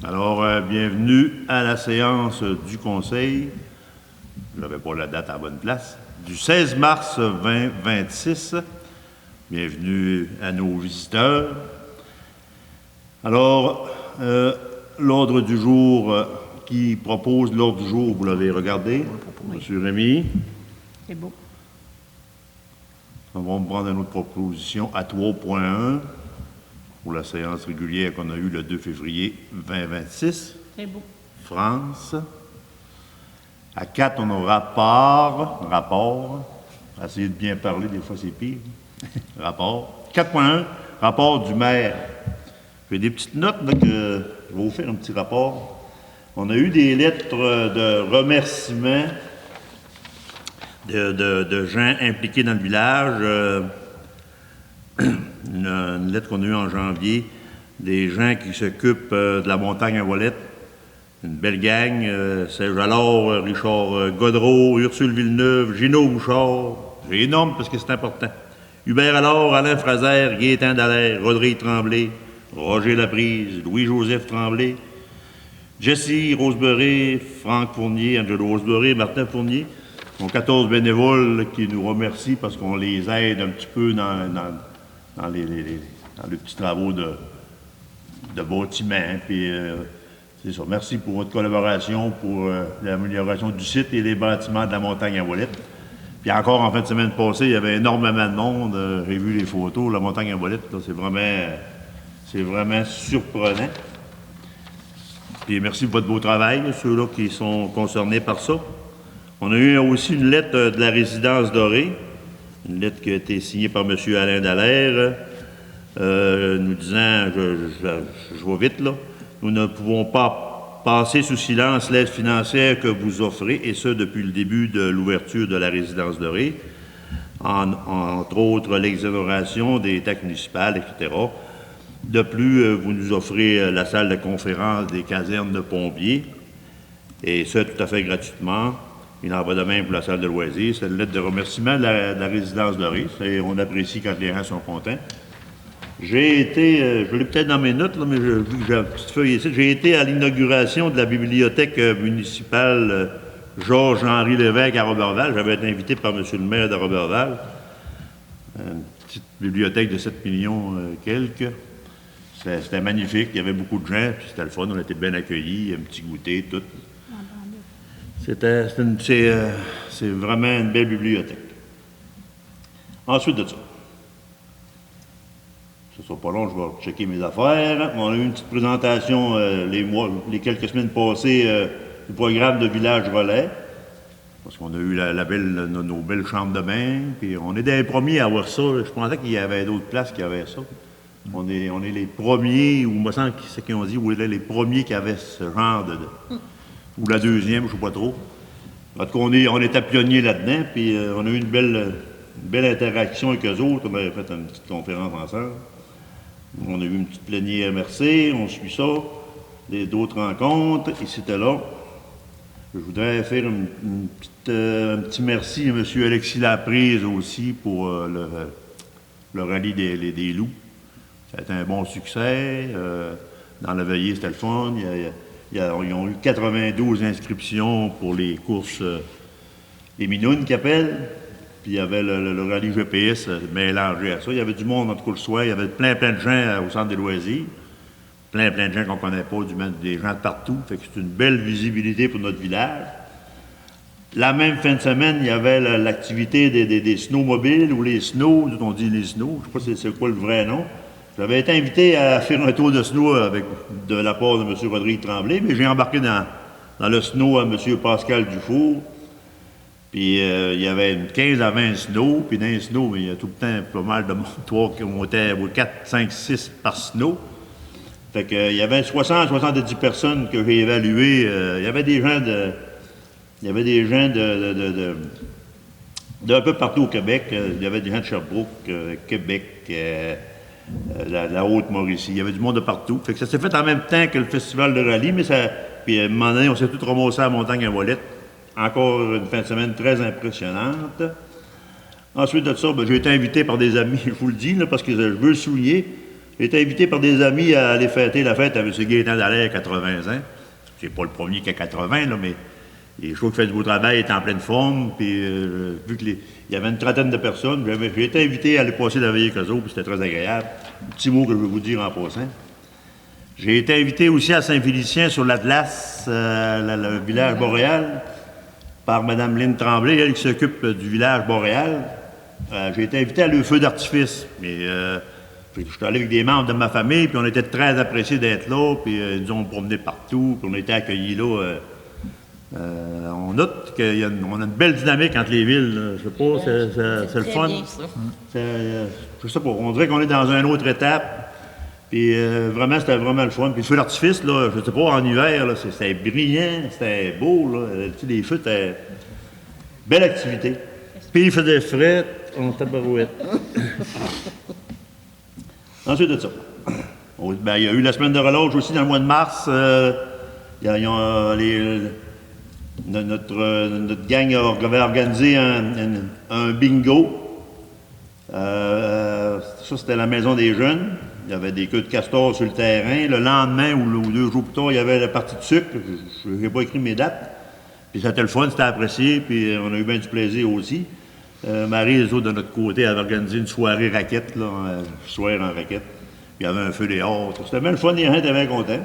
Alors, bienvenue à la séance du Conseil, je n'avais pas la date à la bonne place, du 16 mars 2026. Bienvenue à nos visiteurs. Alors, l'ordre du jour, qui propose l'ordre du jour, vous l'avez regardé, M. Rémy. C'est beau. On va me prendre une autre proposition à 3.1 pour la séance régulière qu'on a eue le 2 février 2026. C'est beau. France. À 4, on a rapport. Essayez de bien parler, des fois c'est pire. Rapport. 4.1, rapport du maire. J'ai des petites notes là, que je vais vous faire un petit rapport. On a eu des lettres de remerciement de gens impliqués dans le village. Une lettre qu'on a eue en janvier, des gens qui s'occupent de la montagne à Ouellette. Une belle gang, Serge Allard, Richard Godreau, Ursule Villeneuve, Gino Bouchard. J'ai nomme parce que c'est important. Hubert Allard, Alain Fraser, Gaétan Dallaire, Rodrigue Tremblay, Roger Laprise, Louis-Joseph Tremblay, Jesse Roseberry, Franck Fournier, Angelo Roseberry, Martin Fournier. Ce sont 14 bénévoles qui nous remercient parce qu'on les aide un petit peu dans les petits travaux de bâtiment. Puis, c'est ça. Merci pour votre collaboration pour l'amélioration du site et les bâtiments de la montagne à Ouellette. Puis encore en fin de semaine passée, il y avait énormément de monde. J'ai vu les photos. La montagne à Ouellette, c'est vraiment surprenant. Puis merci pour votre beau travail, ceux-là qui sont concernés par ça. On a eu aussi une lettre de la résidence dorée, une lettre qui a été signée par M. Alain Dallaire, nous disant, je vais vite là, nous ne pouvons pas passer sous silence l'aide financière que vous offrez, et ce depuis le début de l'ouverture de la résidence dorée, entre autres l'exonération des taxes municipales, etc. De plus, vous nous offrez la salle de conférence des casernes de pompiers, et ce tout à fait gratuitement. Il en va de même pour la salle de loisirs. C'est une lettre de remerciement de la résidence dorée. On apprécie quand les gens sont contents. J'ai été, je l'ai peut-être dans mes notes, là, mais vu que j'ai une petite feuille ici, j'ai été à l'inauguration de la bibliothèque municipale Georges-Henri Lévesque à Roberval. J'avais été invité par M. le maire de Roberval. Une petite bibliothèque de 7 millions quelques. C'était magnifique, il y avait beaucoup de gens, puis c'était le fun, on a été bien accueillis, un petit goûter, tout. C'est vraiment une belle bibliothèque. Ensuite de ça, ce ne sera pas long, je vais checker mes affaires. On a eu une petite présentation les quelques semaines passées du programme de Village Relais, parce qu'on a eu nos belles chambres de bain, puis on est des premiers à avoir ça. Je pensais qu'il y avait d'autres places qui avaient ça. On est les premiers, ou il me semble que c'est ce qu'ils ont dit, ou les premiers qui avaient ce genre ou la deuxième, je ne sais pas trop. En tout cas, on était pionniers là-dedans, puis on a eu une belle interaction avec eux autres. On avait fait une petite conférence ensemble. On a eu une petite plénière MRC, on suit ça, d'autres rencontres, et c'était là. Je voudrais faire un petit merci à M. Alexis Laprise aussi pour le rallye des loups. Ça a été un bon succès. Dans la veillée, c'était le fun. Ils ont eu 92 inscriptions pour les courses, les minounes qu'ils appellent. Puis il y avait le rallye GPS mélangé à ça. Il y avait du monde, en tout cas, le soir. Il y avait plein de gens au centre des loisirs. Plein de gens qu'on ne connaît pas, des gens de partout. Fait que c'est une belle visibilité pour notre village. La même fin de semaine, il y avait l'activité des snowmobiles ou les snows, on dit les snows. Je ne sais pas c'est quoi le vrai nom. J'avais été invité à faire un tour de snow de la part de M. Rodrigue Tremblay, mais j'ai embarqué dans le snow à M. Pascal Dufour. Puis il y avait une 15 à 20 snow, puis dans les snow, il y a tout le temps pas mal de montoirs qui montaient 4, 5, 6 par snow. Fait que il y avait 60-70 personnes que j'ai évaluées. Il y avait des gens d'un peu partout au Québec. Il y avait des gens de Sherbrooke, Québec, la Haute-Mauricie. Il y avait du monde de partout. Fait que ça s'est fait en même temps que le festival de rallye, mais puis à un moment donné, on s'est tous ramassés à la montagne à Ouellette. Encore une fin de semaine très impressionnante. Ensuite de ça, j'ai été invité par des amis, je vous le dis, là, parce que je veux souligner. J'ai été invité par des amis à aller fêter la fête à M. Gaétan Dallaire, 80 ans. C'est pas le premier qui a 80, là, mais je trouve qu'il fait du beau travail, il est en pleine forme. Puis, vu qu'il y avait une trentaine de personnes, j'ai été invité à aller passer la veillée avec eux autres, puis c'était très agréable. Un petit mot que je veux vous dire en passant. J'ai été invité aussi à Saint-Félicien sur l'Atlas, le village boréal, par Mme Lynne Tremblay, elle qui s'occupe du village boréal. J'ai été invité à le feu d'artifice. Mais je suis allé avec des membres de ma famille, puis on était très appréciés d'être là, puis ils nous ont promené partout, puis on a été accueillis là. On note qu'on a une belle dynamique entre les villes. Là. Je sais pas, c'est le fun. Bien, ça. Je sais pas, on dirait qu'on est dans une autre étape. Puis vraiment, c'était vraiment le fun. Puis le feu d'artifice, là, je sais pas, en hiver, là, c'était brillant, c'était beau, là. Tu sais, les feux, c'était belle activité. Puis il faisait frais, on tabarouette. Ensuite de ça, il y a eu la semaine de relâche aussi dans le mois de mars. Notre gang avait organisé un bingo. Ça, c'était la maison des jeunes. Il y avait des queues de castor sur le terrain. Le lendemain ou 2 jours plus tard, il y avait la partie de sucre. Je n'ai pas écrit mes dates. Puis c'était le fun, c'était apprécié. Puis on a eu bien du plaisir aussi. Marie et les autres de notre côté avaient organisé une soirée raquette, là, soir en raquette. Puis il y avait un feu dehors. C'était bien le fun, les gens étaient bien contents.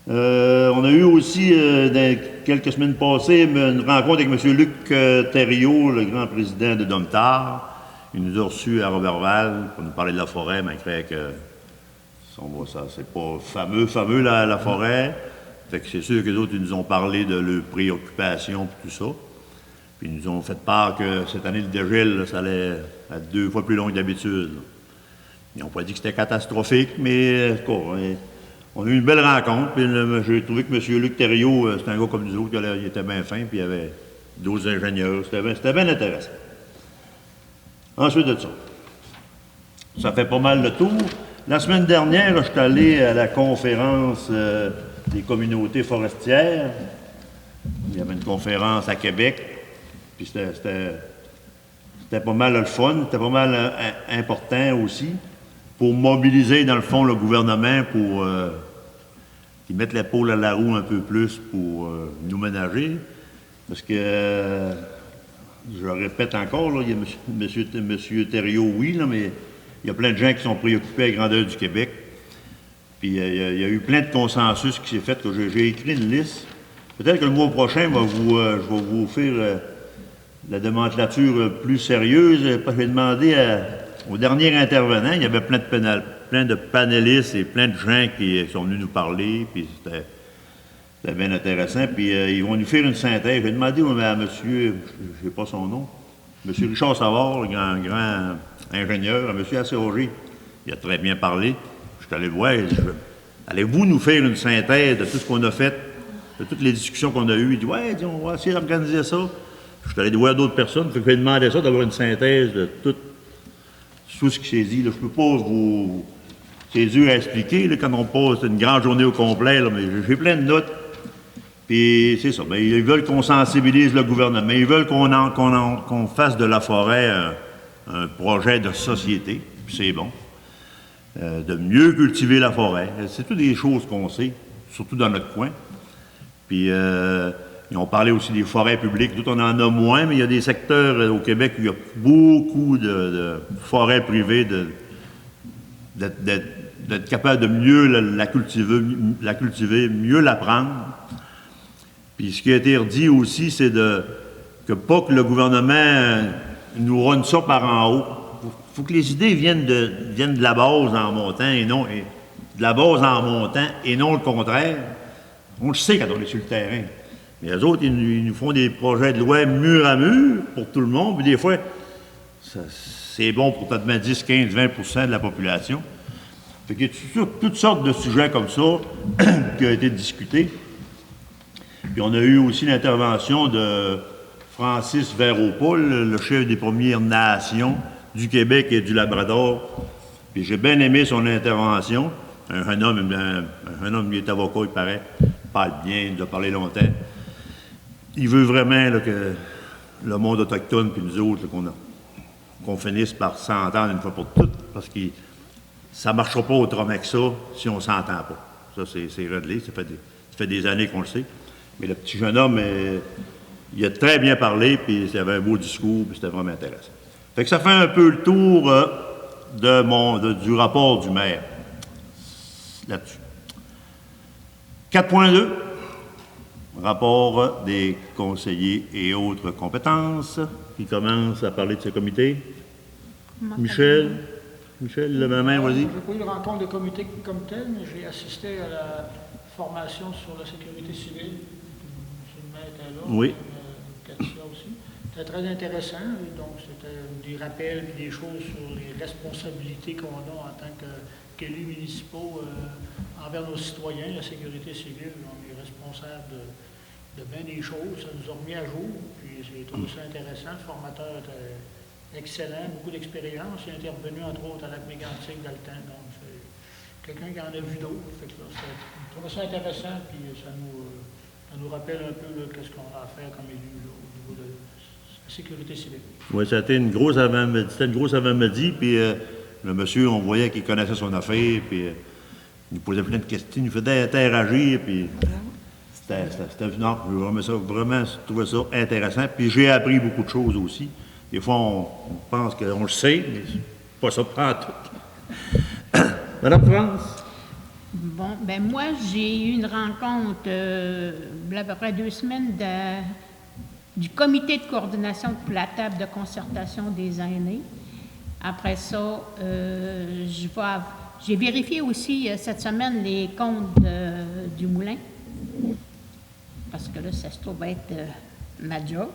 On a eu aussi, dans quelques semaines passées, une rencontre avec M. Luc Thériault, le grand président de Domtar. Il nous a reçus à Roberval pour nous parler de la forêt, malgré que c'est pas fameux la forêt. Fait que c'est sûr que les autres, ils nous ont parlé de leurs préoccupations et tout ça. Puis ils nous ont fait part que cette année, le dégel, là, ça allait être 2 fois plus long que d'habitude. Ils n'ont pas dit que c'était catastrophique, mais on a eu une belle rencontre. Puis j'ai trouvé que M. Luc Thériault, c'est un gars comme nous autres, il était bien fin, puis il y avait d'autres ingénieurs. C'était bien intéressant. Ensuite de ça, ça fait pas mal le tour. La semaine dernière, je suis allé à la conférence des communautés forestières. Il y avait une conférence à Québec, puis c'était pas mal le fun, c'était pas mal important aussi, pour mobiliser, dans le fond, le gouvernement pour qu'ils mettent l'épaule à la roue un peu plus pour nous ménager. Parce que... je le répète encore, là, il y a M. Thériault, oui, là, mais il y a plein de gens qui sont préoccupés à la grandeur du Québec. Puis il y a eu plein de consensus qui s'est fait. J'ai écrit une liste. Peut-être que le mois prochain, je vais vous faire la démantelature plus sérieuse. Je vais demander au dernier intervenant, il y avait plein de panélistes et plein de gens qui sont venus nous parler. Puis c'était bien intéressant. Puis ils vont nous faire une synthèse. J'ai demandé à monsieur, je ne sais pas son nom, monsieur Richard Savard, le grand ingénieur, à monsieur Assé-Auger. Il a très bien parlé. Je suis allé le voir. Allez-vous nous faire une synthèse de tout ce qu'on a fait, de toutes les discussions qu'on a eues? Il dit, ouais, on va essayer d'organiser ça. Je suis allé voir d'autres personnes. Je vais demander ça, d'avoir une synthèse de tout ce qui s'est dit. Là, je ne peux pas vous... C'est dur à expliquer là, quand on passe une grande journée au complet, là, mais j'ai plein de notes. Puis c'est ça, bien, ils veulent qu'on sensibilise le gouvernement, ils veulent qu'on fasse de la forêt un projet de société, puis c'est bon. De mieux cultiver la forêt. C'est toutes des choses qu'on sait, surtout dans notre coin. Puis ils ont parlé aussi des forêts publiques, tout on en a moins, mais il y a des secteurs au Québec où il y a beaucoup de forêts privées, d'être capable de mieux la cultiver, mieux la prendre. Puis ce qui a été redit aussi, c'est que pas que le gouvernement nous rône ça par en haut. Il faut que les idées viennent de la base en montant et non de la base en montant et non le contraire. On le sait quand on est sur le terrain. Mais les autres, ils nous font des projets de loi mur à mur pour tout le monde. Puis des fois, c'est bon pour peut-être 10, 15, 20% de la population. Fait qu'il y a toutes sortes de sujets comme ça qui ont été discutés. Puis on a eu aussi l'intervention de Francis Véropol, le chef des Premières Nations du Québec et du Labrador. Puis j'ai bien aimé son intervention. Un homme qui est avocat, il paraît, parle bien, il nous a parlé longtemps. Il veut vraiment là, que le monde autochtone, puis nous autres, qu'on finisse par s'entendre une fois pour toutes, parce qu'il ça ne marchera pas autrement que ça si on ne s'entend pas. Ça, c'est réglé. Ça fait des années qu'on le sait. Mais le petit jeune homme, il a très bien parlé, puis il avait un beau discours, puis c'était vraiment intéressant. Fait que ça fait un peu le tour du rapport du maire là-dessus. 4.2, rapport des conseillers et autres compétences. Qui commence à parler de ce comité? Michel, lève la main, vas-y. Je n'ai pas eu de rencontre de comité comme tel, mais j'ai assisté à la formation sur la sécurité civile. M. le maire était là, oui. Katia aussi. C'était très intéressant. Donc, c'était des rappels et des choses sur les responsabilités qu'on a en tant qu'élus municipaux envers nos citoyens. La sécurité civile, on est responsable de bien des choses. Ça nous a remis à jour. Puis, j'ai trouvé ça intéressant. Le formateur était excellent, beaucoup d'expérience. Il est intervenu, entre autres, à la mégantique dans le temps. Donc, c'est quelqu'un qui en a vu d'autres. Fait que là, je trouvais ça intéressant, puis ça nous rappelle un peu qu'est-ce qu'on a à faire comme élu là, au niveau de la sécurité civile. Oui, c'était une grosse avant-midi, puis le monsieur, on voyait qu'il connaissait son affaire, puis il nous posait plein de questions, il nous faisait interagir, puis non, je trouvais ça intéressant, puis j'ai appris beaucoup de choses aussi. Des fois, on pense qu'on le sait, mais c'est pas ça, pas tout. Madame France? Bon, ben moi, j'ai eu une rencontre, il y a à peu près 2 semaines, du comité de coordination pour la table de concertation des aînés. Après ça, j'ai vérifié aussi cette semaine les comptes du moulin, parce que là, ça se trouve être ma job.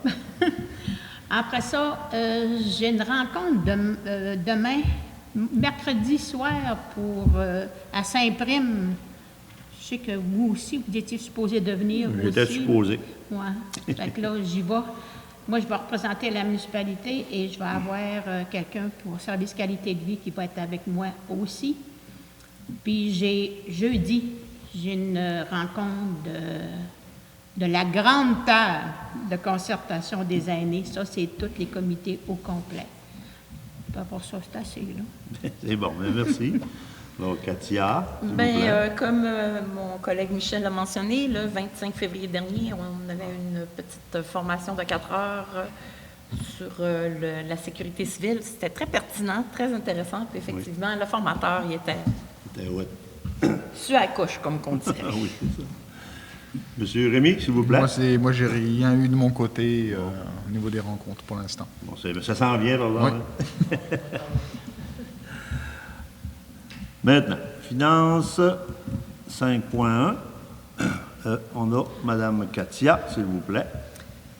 Après ça, j'ai une rencontre demain, mercredi soir, à Saint-Prime. Je sais que vous aussi, vous étiez supposé de venir. J'étais supposé. Oui. Fait que là, j'y vais. Moi, je vais représenter la municipalité et je vais avoir quelqu'un pour service qualité de vie qui va être avec moi aussi. Puis jeudi, j'ai une rencontre de la grande table de concertation des aînés. Ça, c'est tous les comités au complet. Pas pour ça, c'est assez, là. C'est bon, bien, merci. Donc, Katia. Comme mon collègue Michel l'a mentionné, le 25 février dernier, on avait une petite formation de 4 heures sur la sécurité civile. C'était très pertinent, très intéressant. Puis effectivement, le formateur, il était su à la couche, comme on dirait. Ah oui, c'est ça. Monsieur Rémy, s'il vous plaît. Moi, j'ai rien eu de mon côté au niveau des rencontres pour l'instant. Bon, ça s'en vient, là. Oui. Maintenant, finance 5.1. On a Mme Katia, s'il vous plaît.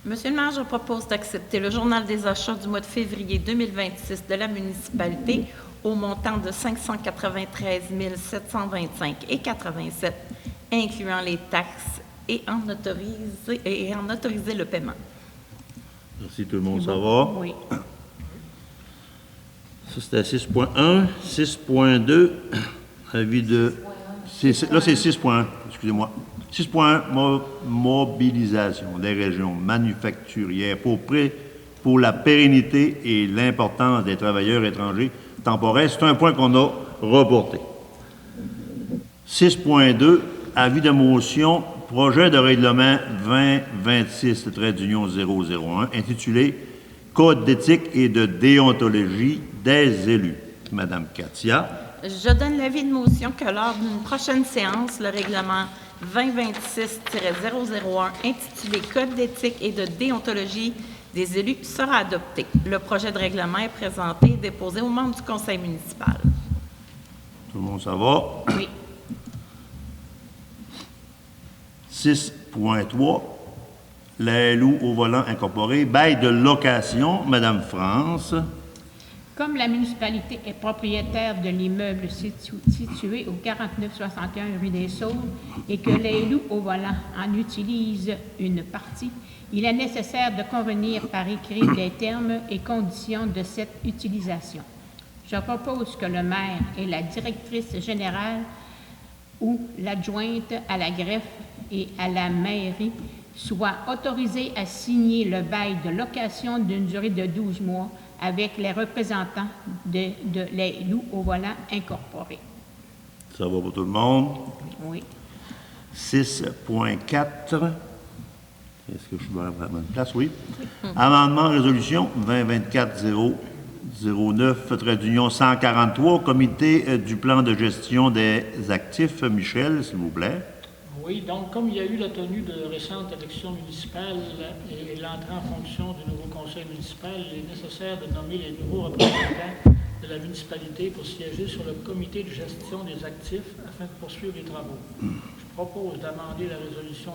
Monsieur le maire, je propose d'accepter le journal des achats du mois de février 2026 de la municipalité au montant de 593 725,87, incluant les taxes et en autoriser le paiement. Merci, tout le monde, ça va? Oui. Ça, c'était 6.1. 6.2, avis de... Là, c'est 6.1, excusez-moi. 6.1, mobilisation des régions manufacturières pour la pérennité et l'importance des travailleurs étrangers temporaires. C'est un point qu'on a reporté. 6.2, avis de motion, projet de règlement 2026-001, intitulé « Code d'éthique et de déontologie des élus ». Madame Katia. Je donne l'avis de motion que lors d'une prochaine séance, le règlement 2026-001, intitulé « Code d'éthique et de déontologie des élus » sera adopté. Le projet de règlement est présenté et déposé aux membres du conseil municipal. Tout le monde, ça va? Oui. 6.3, la LO au volant incorporé, bail de location, Madame France. Comme la municipalité est propriétaire de l'immeuble situé au 4961 rue des Saules et que les loups au volant en utilisent une partie, il est nécessaire de convenir par écrit des termes et conditions de cette utilisation. Je propose que le maire et la directrice générale ou l'adjointe à la greffe et à la mairie soient autorisés à signer le bail de location d'une durée de 12 mois avec les représentants de les loups au volant incorporés. Ça va pour tout le monde? Oui. 6.4. Est-ce que je suis à la bonne place? Oui. Amendement, résolution 2024-009, trait d'union 143, comité du plan de gestion des actifs. Michel, s'il vous plaît. Oui, donc comme il y a eu la tenue de récentes élections municipales et l'entrée en fonction du nouveau conseil municipal, il est nécessaire de nommer les nouveaux représentants de la municipalité pour siéger sur le comité de gestion des actifs afin de poursuivre les travaux. Je propose d'amender la résolution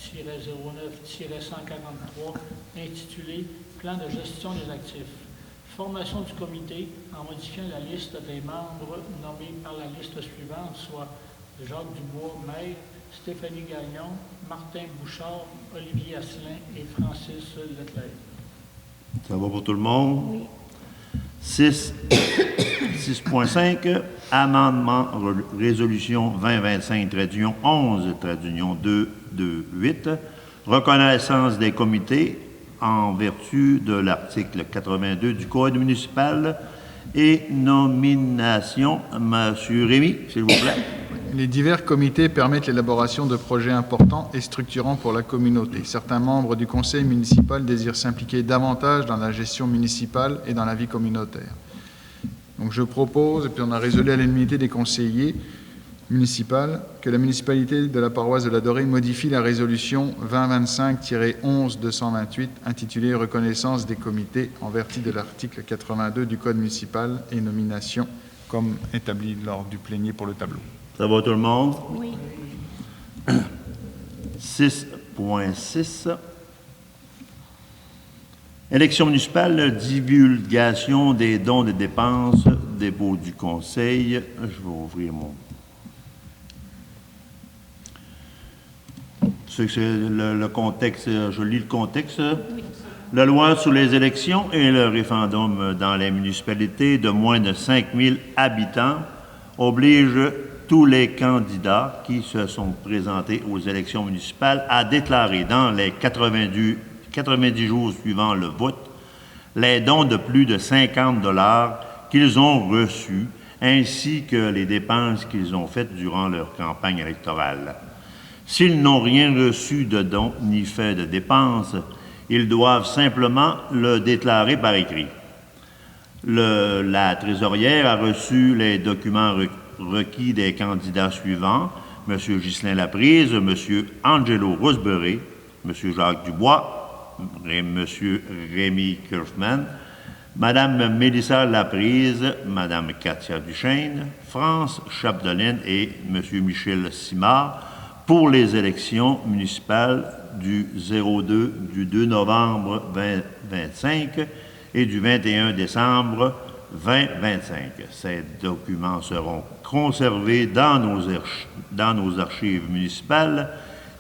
2024-09-143 intitulée « Plan de gestion des actifs ». Formation du comité en modifiant la liste des membres nommés par la liste suivante, soit Jacques Dubois, maire, Stéphanie Gagnon, Martin Bouchard, Olivier Asselin et Francis Leclerc. Ça va pour tout le monde? Oui. 6.5, amendement, résolution 2025, trait d'union 11, trait d'union 228, reconnaissance des comités en vertu de l'article 82 du Code municipal et nomination. Monsieur Rémy, s'il vous plaît. Les divers comités permettent l'élaboration de projets importants et structurants pour la communauté. Certains membres du conseil municipal désirent s'impliquer davantage dans la gestion municipale et dans la vie communautaire. Donc je propose, et puis on a résolu à l'unanimité des conseillers municipaux, que la municipalité de la paroisse de la Dorée modifie la résolution 2025-11-228 intitulée « Reconnaissance des comités en vertu de l'article 82 du Code municipal et nomination » comme établi lors du plénier pour le tableau. Ça va tout le monde? Oui. 6.6. Élection municipale, divulgation des dons et dépenses, dépôt du conseil. Je vais ouvrir mon... C'est le contexte, je lis le contexte. Oui. La loi sur les élections et le référendum dans les municipalités de moins de 5000 habitants oblige tous les candidats qui se sont présentés aux élections municipales à déclarer dans les 90 jours suivant le vote les dons de plus de 50 $ qu'ils ont reçus, ainsi que les dépenses qu'ils ont faites durant leur campagne électorale. S'ils n'ont rien reçu de dons ni fait de dépenses, ils doivent simplement le déclarer par écrit. La trésorière a reçu les documents requis des candidats suivants, M. Ghislain Laprise, M. Angelo Roseberry, M. Jacques Dubois, M. Rémy Kirchman, Mme Mélissa Laprise, Mme Katia Duchesne, France Chapdelaine et M. Michel Simard pour les élections municipales du 2 novembre 2025 et du 21 décembre 2025. Ces documents seront conservés dans nos archives municipales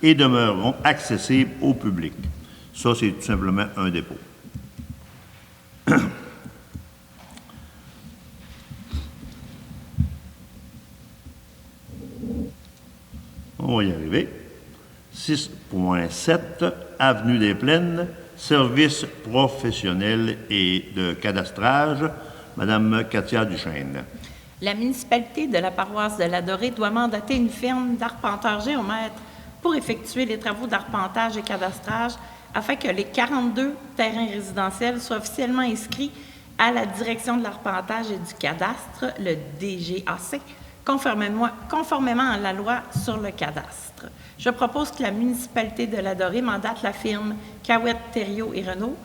et demeureront accessibles au public. Ça, c'est tout simplement un dépôt. On va y arriver. 6.7, Avenue des Plaines, services professionnels et de cadastrage. Madame Katia Duchesne. La municipalité de la paroisse de la Dorée doit mandater une firme d'arpenteurs géomètres pour effectuer les travaux d'arpentage et cadastrage afin que les 42 terrains résidentiels soient officiellement inscrits à la direction de l'arpentage et du cadastre, le DGAC, conformément à la loi sur le cadastre. Je propose que la municipalité de la Dorée mandate la firme Cahouette, Thériault et Renault,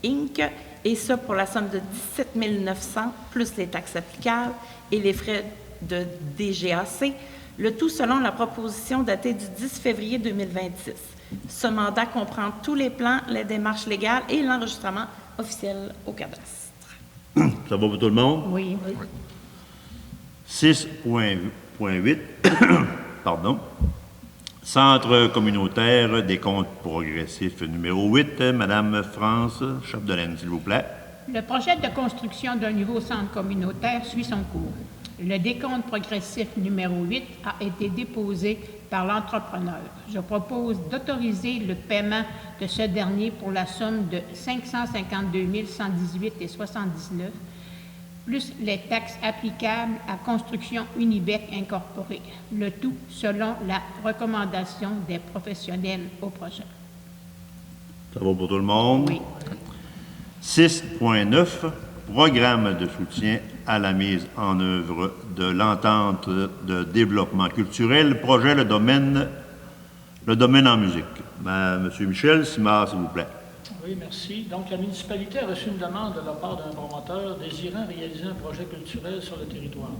Inc., et ça pour la somme de 17 900 plus les taxes applicables et les frais de DGAC, le tout selon la proposition datée du 10 février 2026. Ce mandat comprend tous les plans, les démarches légales et l'enregistrement officiel au cadastre. Ça va pour tout le monde? Oui. 6.8, pardon. Centre communautaire des comptes progressifs numéro 8, Madame France Chapdelaine, s'il vous plaît. Le projet de construction d'un nouveau centre communautaire suit son cours. Le décompte progressif numéro 8 a été déposé par l'entrepreneur. Je propose d'autoriser le paiement de ce dernier pour la somme de 552 118,79 plus les taxes applicables à Construction Unibec Incorporée, le tout selon la recommandation des professionnels au projet. Ça va pour tout le monde? Oui. 6.9, programme de soutien à la mise en œuvre de l'entente de développement culturel, projet le domaine en musique. Monsieur Michel Simard, s'il vous plaît. Oui, merci. Donc, la municipalité a reçu une demande de la part d'un promoteur désirant réaliser un projet culturel sur le territoire.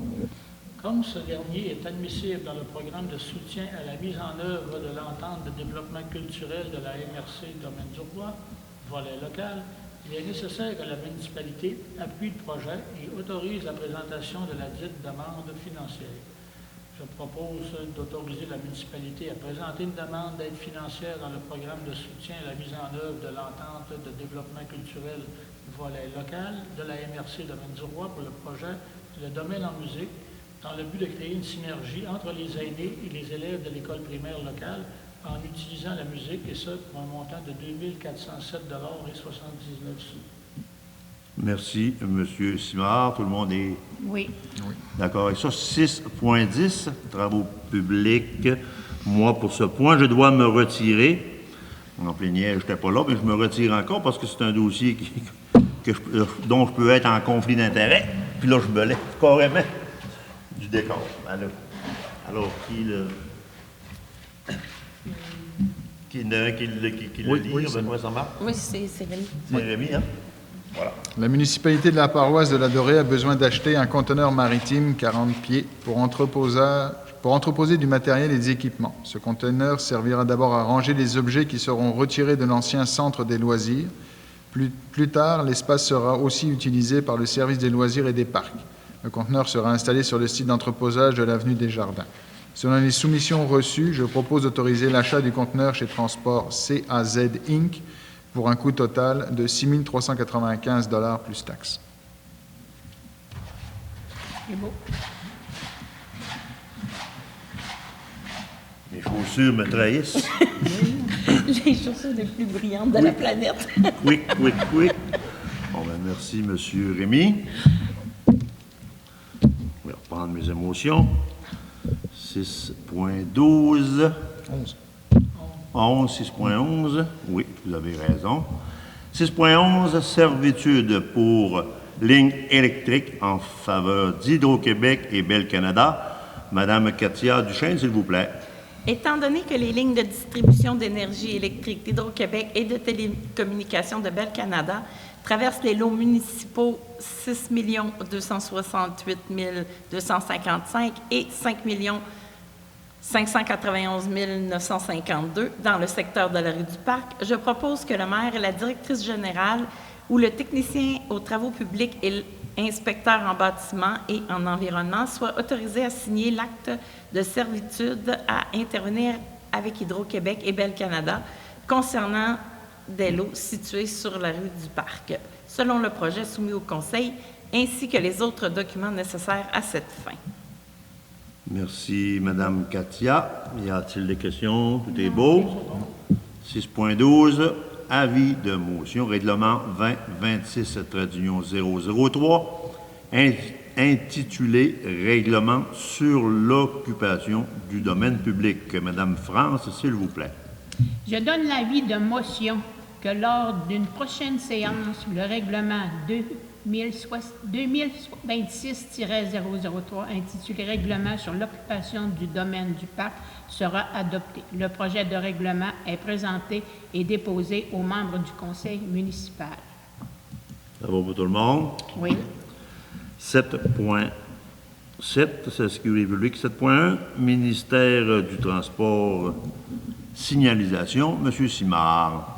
Comme ce dernier est admissible dans le programme de soutien à la mise en œuvre de l'entente de développement culturel de la MRC Domaine du Roi, volet local, il est nécessaire que la municipalité appuie le projet et autorise la présentation de la dite demande financière. Je propose d'autoriser la municipalité à présenter une demande d'aide financière dans le programme de soutien à la mise en œuvre de l'entente de développement culturel volet local de la MRC Domaine du Roi pour le projet Le domaine en musique, dans le but de créer une synergie entre les aînés et les élèves de l'école primaire locale en utilisant la musique, et ce, pour un montant de 2 407,79 $. Merci, Monsieur Simard. Tout le monde est Oui. d'accord avec ça. 6.10, travaux publics. Moi, pour ce point, je dois me retirer. En plénière, je n'étais pas là, mais je me retire encore parce que c'est un dossier dont je peux être en conflit d'intérêt. Puis là, je me lève carrément du décor. Alors, qui le lit? Oui, Benoît Samard? Oui, c'est Rémi. C'est Rémi, hein? Voilà. La municipalité de la paroisse de la Dorée a besoin d'acheter un conteneur maritime 40 pieds pour entreposer du matériel et des équipements. Ce conteneur servira d'abord à ranger les objets qui seront retirés de l'ancien centre des loisirs. Plus tard, l'espace sera aussi utilisé par le service des loisirs et des parcs. Le conteneur sera installé sur le site d'entreposage de l'avenue des Jardins. Selon les soumissions reçues, je propose d'autoriser l'achat du conteneur chez Transport CAZ Inc. pour un coût total de 6 395 $ plus taxes. C'est beau. Mes chaussures me trahissent. Les chaussures les plus brillantes de la planète. Quick. Bon, merci, Monsieur Rémy. Je vais reprendre mes émotions. 6.12. 6.11. Oui, vous avez raison. 6.11, servitude pour ligne électrique en faveur d'Hydro-Québec et Bell Canada. Madame Katia Duchesne, s'il vous plaît. Étant donné que les lignes de distribution d'énergie électrique d'Hydro-Québec et de télécommunications de Bell Canada traversent les lots municipaux 6 268 255 et 5 591 952 dans le secteur de la rue du Parc, je propose que le maire et la directrice générale ou le technicien aux travaux publics et l'inspecteur en bâtiment et en environnement soient autorisés à signer l'acte de servitude à intervenir avec Hydro-Québec et Bell Canada concernant des lots situés sur la rue du Parc, selon le projet soumis au Conseil, ainsi que les autres documents nécessaires à cette fin. Merci, Madame Katia. Y a-t-il des questions? Tout est beau. 6.12, avis de motion, règlement 2026-003, intitulé Règlement sur l'occupation du domaine public. Madame France, s'il vous plaît. Je donne l'avis de motion que lors d'une prochaine séance, le règlement 2026-003 intitulé Règlement sur l'occupation du domaine du parc sera adopté. Le projet de règlement est présenté et déposé aux membres du conseil municipal. Ça va pour tout le monde? Oui. 7.7, c'est la sécurité publique. 7.1, ministère du Transport, signalisation. Monsieur Simard.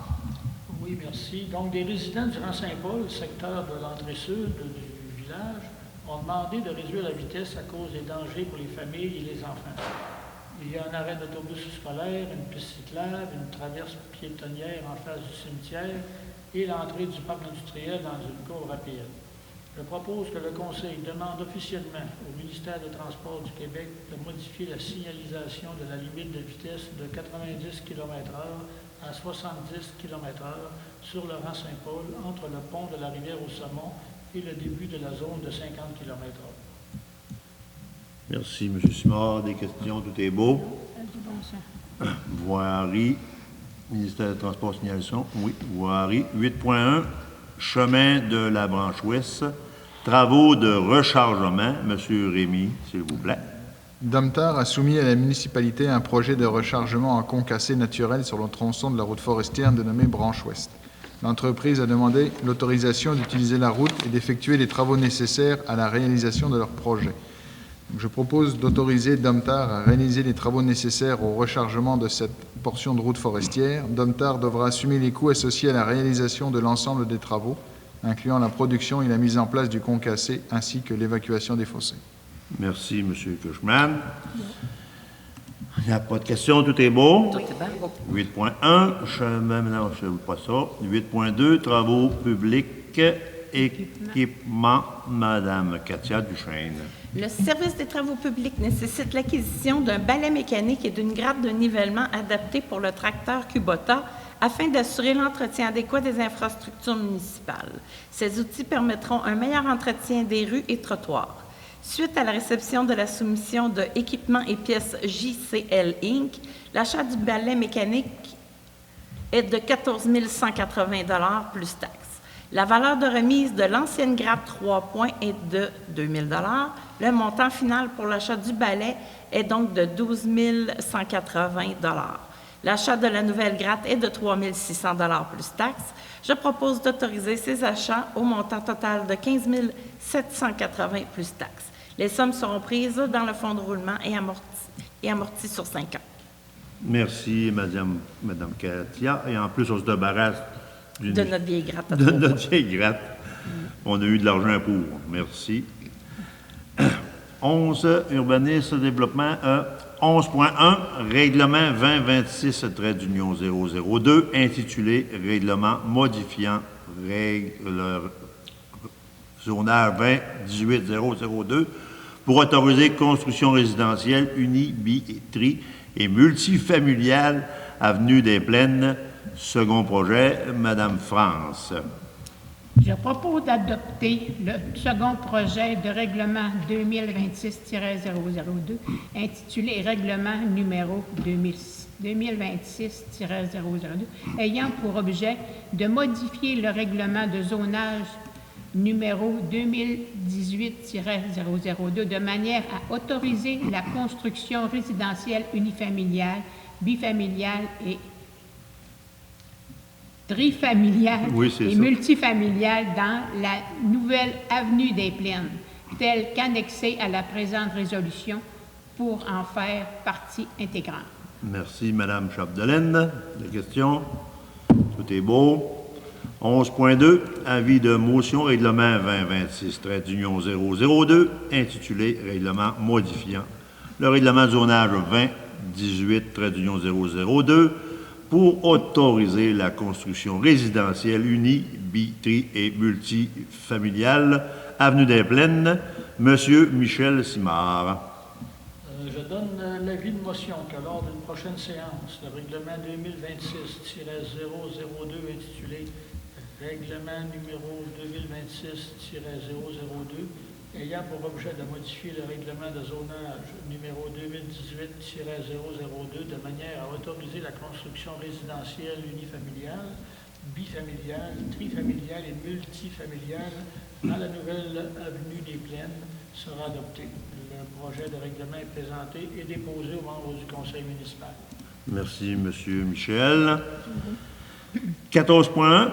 Oui, merci. Donc, des résidents du Rang Saint-Paul, secteur de l'entrée sud du village, ont demandé de réduire la vitesse à cause des dangers pour les familles et les enfants. Il y a un arrêt d'autobus scolaire, une piste cyclable, une traverse piétonnière en face du cimetière et l'entrée du parc industriel dans une cour rapide. Je propose que le Conseil demande officiellement au ministère des Transports du Québec de modifier la signalisation de la limite de vitesse de 90 km/h à 70 km/h sur le rang Saint-Paul entre le pont de la Rivière-au-Saumon et le début de la zone de 50 km/h. Merci, M. Simard. Des questions? Tout est beau. Du bon sens. Voirie, ministère des Transports, signalisation. Oui, voirie. 8.1, chemin de la branche ouest. Travaux de rechargement. M. Rémy, s'il vous plaît. Domtar a soumis à la municipalité un projet de rechargement en concassé naturel sur le tronçon de la route forestière dénommée Branche Ouest. L'entreprise a demandé l'autorisation d'utiliser la route et d'effectuer les travaux nécessaires à la réalisation de leur projet. Je propose d'autoriser Domtar à réaliser les travaux nécessaires au rechargement de cette portion de route forestière. Domtar devra assumer les coûts associés à la réalisation de l'ensemble des travaux, incluant la production et la mise en place du concassé ainsi que l'évacuation des fossés. Merci, M. Cushman. Il n'y a pas de questions, tout est beau. Tout est bon. 8.1, chemin, non, je ne veux pas ça. 8.2, travaux publics, équipement, Madame Katia Duchesne. Le service des travaux publics nécessite l'acquisition d'un balai mécanique et d'une gratte de nivellement adaptée pour le tracteur Kubota afin d'assurer l'entretien adéquat des infrastructures municipales. Ces outils permettront un meilleur entretien des rues et trottoirs. Suite à la réception de la soumission de Équipements et pièces JCL Inc., l'achat du balai mécanique est de 14 180 $ plus taxes. La valeur de remise de l'ancienne gratte 3 points est de 2 000 $. Le montant final pour l'achat du balai est donc de 12 180 $. L'achat de la nouvelle gratte est de 3 600 $ plus taxes. Je propose d'autoriser ces achats au montant total de 15 780 $ plus taxes. Les sommes seront prises dans le fonds de roulement et amorties sur 5 ans. Merci, Madame Katia. Et en plus, on se débarrasse De notre vieille gratte. de notre vieille gratte. On a eu de l'argent pour. Merci. 11, urbanisme, développement. 11.1, règlement 2026-002, intitulé Règlement modifiant le zonage 2018-002 pour autoriser construction résidentielle unie, tri et multifamiliale, avenue des Plaines. Second projet, Madame France. Je propose d'adopter le second projet de règlement 2026-002 intitulé Règlement numéro 2026-002 ayant pour objet de modifier le règlement de zonage numéro 2018-002 de manière à autoriser la construction résidentielle unifamiliale, bifamiliale et trifamiliale et multifamiliale dans la nouvelle avenue des Plaines, telle qu'annexée à la présente résolution pour en faire partie intégrante. Merci, Madame Chapdelaine. Des questions? Tout est beau. 11.2, avis de motion règlement 2026-002, intitulé Règlement modifiant le règlement de zonage 2018-002 pour autoriser la construction résidentielle unie, tri et multifamiliale, avenue des Plaines. Monsieur Michel Simard. Je donne l'avis de motion que lors d'une prochaine séance, le règlement 2026-002 intitulé Règlement numéro 2026-002 ayant pour objet de modifier le règlement de zonage numéro 2018-002 de manière à autoriser la construction résidentielle unifamiliale, bifamiliale, trifamiliale et multifamiliale dans la nouvelle avenue des Plaines sera adopté. Le projet de règlement est présenté et déposé aux membres du conseil municipal. Merci, Monsieur Michel. 14.1.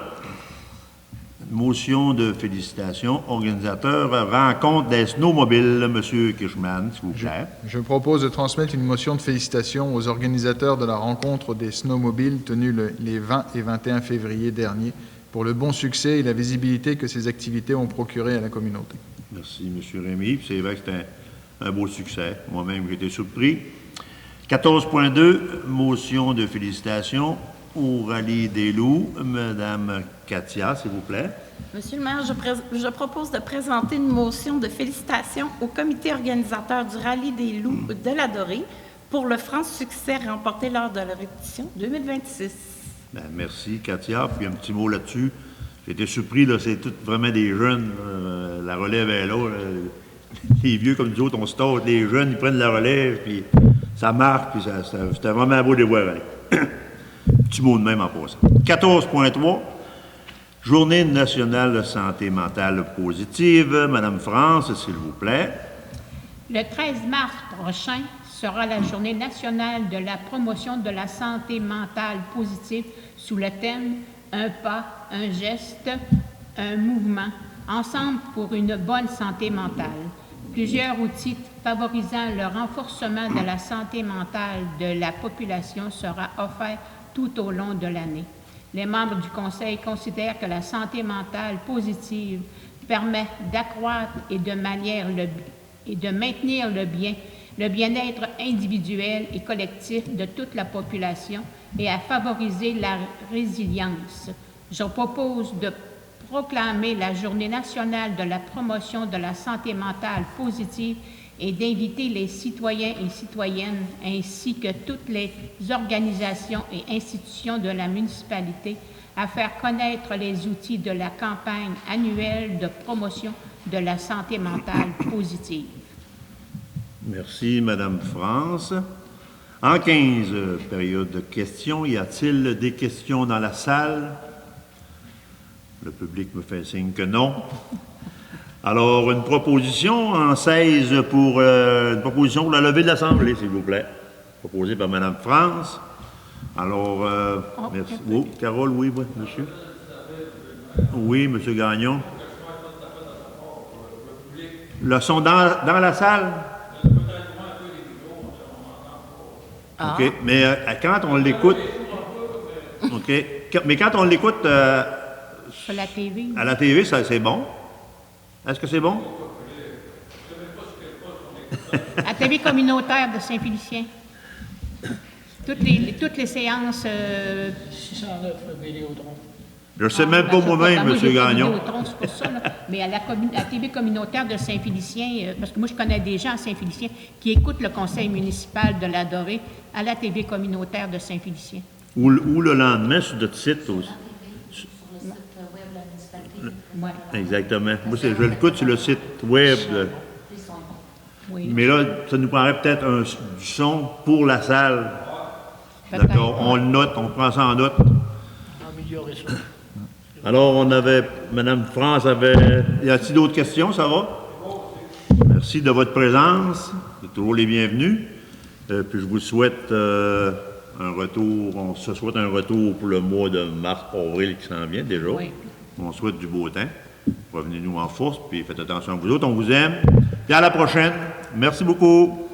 Motion de félicitations. Organisateur, rencontre des snowmobiles. Monsieur Kirchmann, s'il vous plaît. Je propose de transmettre une motion de félicitations aux organisateurs de la rencontre des snowmobiles tenue les 20 et 21 février dernier pour le bon succès et la visibilité que ces activités ont procuré à la communauté. Merci, Monsieur Rémy. C'est vrai que c'était un beau succès. Moi-même, j'ai été surpris. 14.2, motion de félicitations au rallye des loups. Madame Katia, s'il vous plaît. Monsieur le maire, je propose de présenter une motion de félicitations au comité organisateur du rallye des loups de la Dorée pour le franc succès remporté lors de leur édition 2026. Ben, merci, Katia. Puis un petit mot là-dessus. J'ai été surpris, là, c'est tout vraiment des jeunes. La relève est là. Les vieux comme nous autres, on se tâte. Les jeunes, ils prennent la relève, puis ça marque, puis c'était vraiment beau de les voir. Petit mot de même en passant. 14.3. Journée nationale de santé mentale positive. Madame France, s'il vous plaît. Le 13 mars prochain sera la journée nationale de la promotion de la santé mentale positive sous le thème « Un pas, un geste, un mouvement, ensemble pour une bonne santé mentale ». Plusieurs outils favorisant le renforcement de la santé mentale de la population sera offert tout au long de l'année. Les membres du Conseil considèrent que la santé mentale positive permet d'accroître et de maintenir le bien-être individuel et collectif de toute la population et à favoriser la résilience. Je propose de proclamer la Journée nationale de la promotion de la santé mentale positive et d'inviter les citoyens et citoyennes ainsi que toutes les organisations et institutions de la municipalité à faire connaître les outils de la campagne annuelle de promotion de la santé mentale positive. Merci, Madame France. En 15, période de questions, y a-t-il des questions dans la salle? Le public me fait signe que non. Alors, une proposition en 16 pour une proposition pour la levée de l'Assemblée, s'il vous plaît. Proposée par Mme France. Alors, merci. Oh, Carole, oui, monsieur. Oui, monsieur Gagnon. Le son dans la salle? OK, mais quand on l'écoute... OK, mais quand on l'écoute... Sur la TV. À la TV, ça, c'est bon? Est-ce que c'est bon? À TV communautaire de Saint-Félicien. Toutes les séances... 609 Vidéotron. Je ne sais même pas moi-même, M. Gagnon. Vidéotron, c'est pour ça, là. Mais à la TV communautaire de Saint-Félicien, parce que moi, je connais des gens à Saint-Félicien qui écoutent le conseil municipal de la Dorée à la TV communautaire de Saint-Félicien. Ou le lendemain, sur notre site aussi. Ouais. Exactement. Moi, je l'écoute sur le site web. Oui. Mais là, ça nous prendrait peut-être du son pour la salle. Peut-être. D'accord? On le note, on prend ça en note. Améliorer ça. Alors, on avait... Mme France avait... Y a-t-il d'autres questions? Ça va? Merci de votre présence. Vous êtes toujours les bienvenus. Puis je vous souhaite un retour. On se souhaite un retour pour le mois de mars-avril qui s'en vient déjà. Oui. On souhaite du beau temps. Revenez-nous en force, puis faites attention à vous autres. On vous aime. Puis à la prochaine. Merci beaucoup.